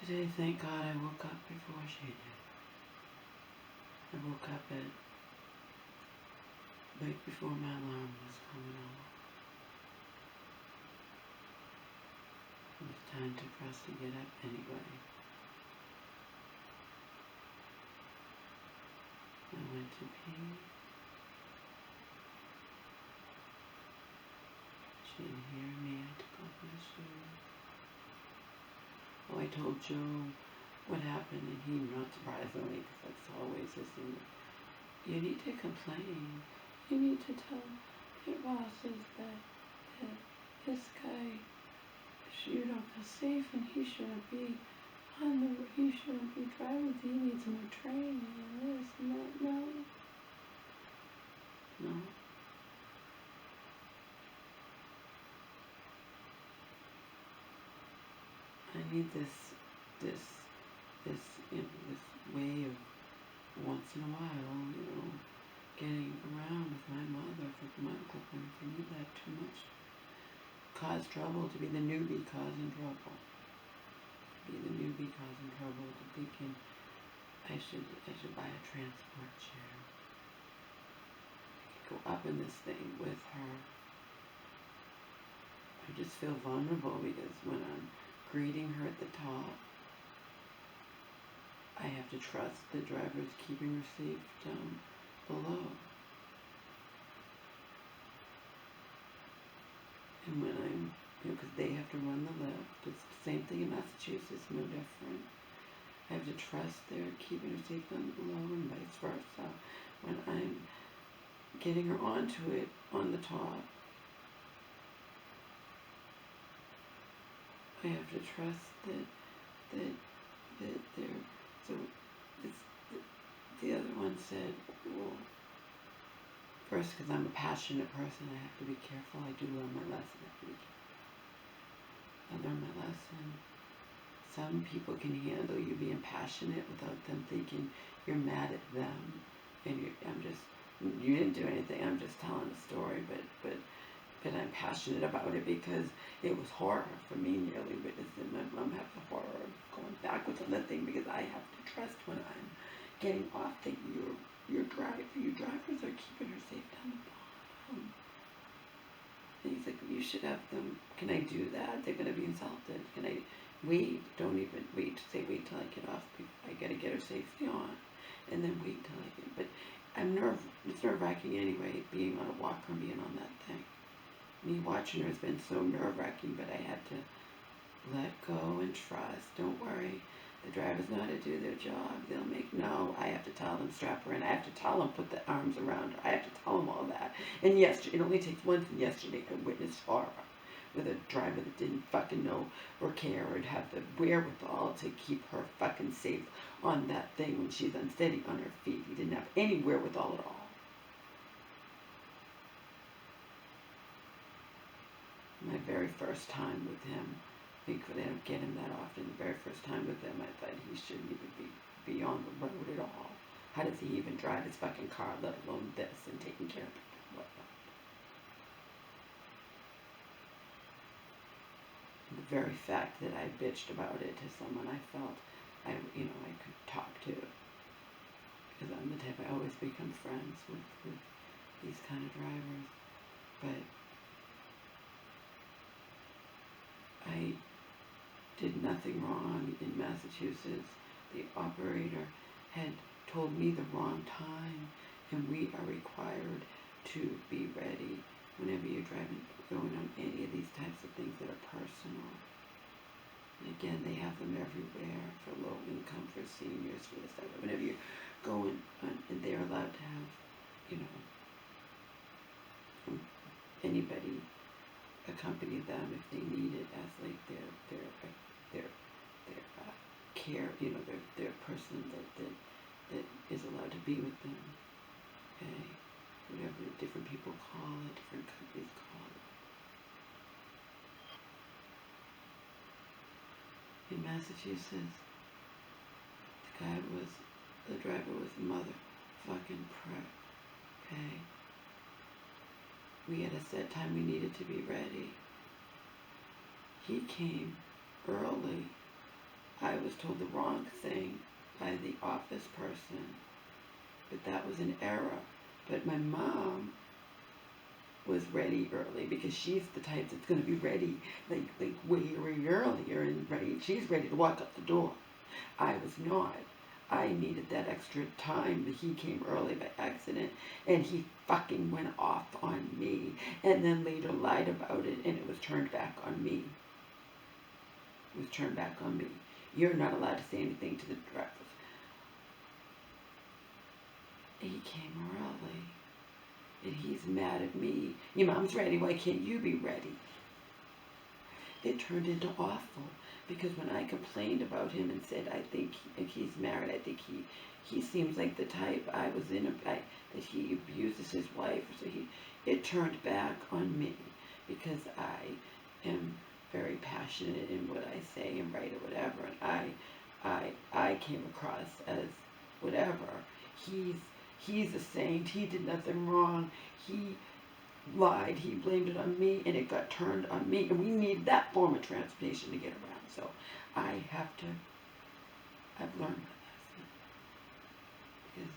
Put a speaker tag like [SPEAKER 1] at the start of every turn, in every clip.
[SPEAKER 1] Today, thank God, I woke up before she did. I woke up right before my alarm was coming on. It was time for us to get up anyway. I went to pee. She didn't hear me. I took off my shoes. Oh, I told Joe what happened, and he, not surprisingly, because that's always his thing, you need to complain. You need to tell your bosses that this guy, you don't feel safe, and he shouldn't be driving. He needs more training, and this and that. No. I need this way of once in a while, getting around with my mother for the medical point. If I need that too much, cause trouble, to be the newbie causing trouble. To thinking I should buy a transport chair. I could go up in this thing with her. I just feel vulnerable because when I'm greeting her at the top, I have to trust the driver's keeping her safe down below. And when I'm, because they have to run the lift, it's the same thing in Massachusetts, no different. I have to trust they're keeping her safe down below and vice versa. When I'm getting her onto it on the top, I have to trust that they're, so the other one said, well, first, because I'm a passionate person, I have to be careful. I do learn my lesson. I learned my lesson. Some people can handle you being passionate without them thinking you're mad at them. And you didn't do anything. I'm just telling a story, but I'm passionate about it because it was horror for me, nearly witnessing my mom have the horror of going backwards on that thing, because I have to trust when I'm getting off that your drivers are keeping her safe down the bottom. And he's like, you should have them. Can I do that? They're gonna be insulted. Can I wait? Don't even wait. Say wait till I get off. I gotta get her safely on, and then wait till I get. But it's nerve-wracking anyway, being on a walker and being on that thing. Me watching her has been so nerve-wracking, but I had to let go and trust. Don't worry. The drivers know how to do their job. I have to tell them strap her in. I have to tell them put the arms around her. I have to tell them all that. And yes, it only takes once. And yesterday I witnessed horror with a driver that didn't fucking know or care or have the wherewithal to keep her fucking safe on that thing when she's unsteady on her feet. He didn't have any wherewithal at all. My very first time with him, because I don't get him that often, the very first time with him, I thought he shouldn't even be on the road at all. How does he even drive his fucking car, let alone this, and taking care of people? Whatnot. The very fact that I bitched about it to someone I felt I could talk to, because I'm the type, I always become friends with these kind of drivers, but I did nothing wrong in Massachusetts. The operator had told me the wrong time, and we are required to be ready whenever you're going on any of these types of things that are personal. And again, they have them everywhere for low income, for seniors, for this, that. Whenever you're going on, and they're allowed to have, anybody accompany them if they need it as like their care, their person that is allowed to be with them. Okay, whatever different people call it, different companies call it. In Massachusetts, the driver was a motherfucking prick. Okay. We had a set time we needed to be ready. He came early I was told the wrong thing by the office person, but that was an error. But my mom was ready early because she's the type that's going to be ready like way earlier and ready. She's ready to walk out the door. I was not. I needed that extra time. He came early by accident and he fucking went off on me and then later lied about it and it was turned back on me. It was turned back on me. You're not allowed to say anything to the drivers. He came early and he's mad at me. Your mom's ready, why can't you be ready? It turned into awful because when I complained about him and said, I think if he's married, I think he seems like the type I was in, that he abuses his wife. So it turned back on me because I am very passionate in what I say and write or whatever. And I came across as whatever. He's a saint. He did nothing wrong. He lied. He blamed it on me, and it got turned on me. And we need that form of transportation to get around. So I've learned my lesson. Because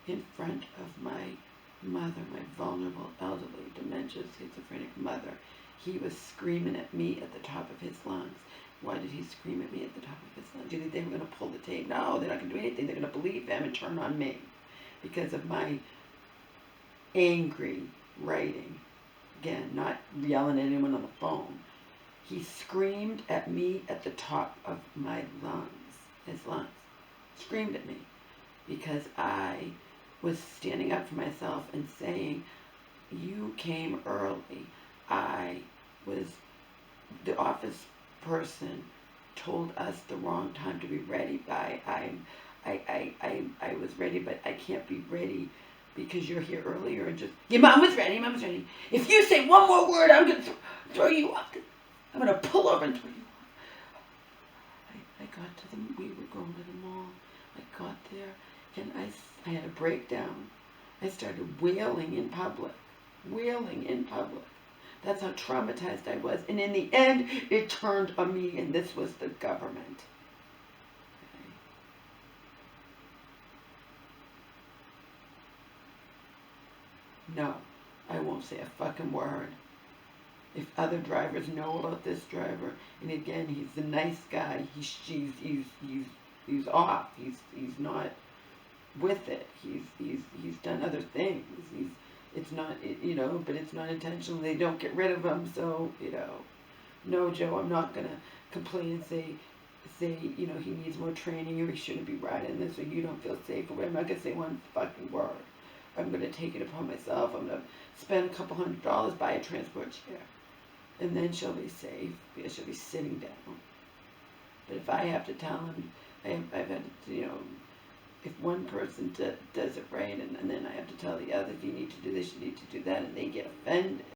[SPEAKER 1] in front of my mother, my vulnerable, elderly, dementia, schizophrenic mother, he was screaming at me at the top of his lungs. Why did he scream at me at the top of his lungs? Do you think they were going to pull the tape? No, they're not going to do anything. They're going to believe him and turn on me because of my angry writing. Again, not yelling at anyone on the phone. He screamed at me at the top of my lungs, his lungs. Screamed at me because I was standing up for myself and saying, you came early. The office person told us the wrong time to be ready by. I was ready, but I can't be ready because you're here earlier and just, your mom was ready, mom was ready. If you say one more word, I'm going to throw you off. I'm going to pull over and throw you off. I got to we were going to the mall. I got there and I had a breakdown. I started wailing in public. Wailing in public. That's how traumatized I was. And in the end, it turned on me, and this was the government. Okay. No, I won't say a fucking word. If other drivers know about this driver, and again, he's a nice guy. He's off. He's not with it. He's done other things. It's not, but it's not intentional. They don't get rid of him, so, no, Joe, I'm not going to complain and say, he needs more training or he shouldn't be riding this or you don't feel safe or whatever. I'm not going to say one fucking word. I'm going to take it upon myself. I'm going to spend a couple $100, buy a transport chair, and then she'll be safe because she'll be sitting down. But if I have to tell him, I've had to, if one person does it right and then I have to tell the others, you need to do this, you need to do that, and they get offended.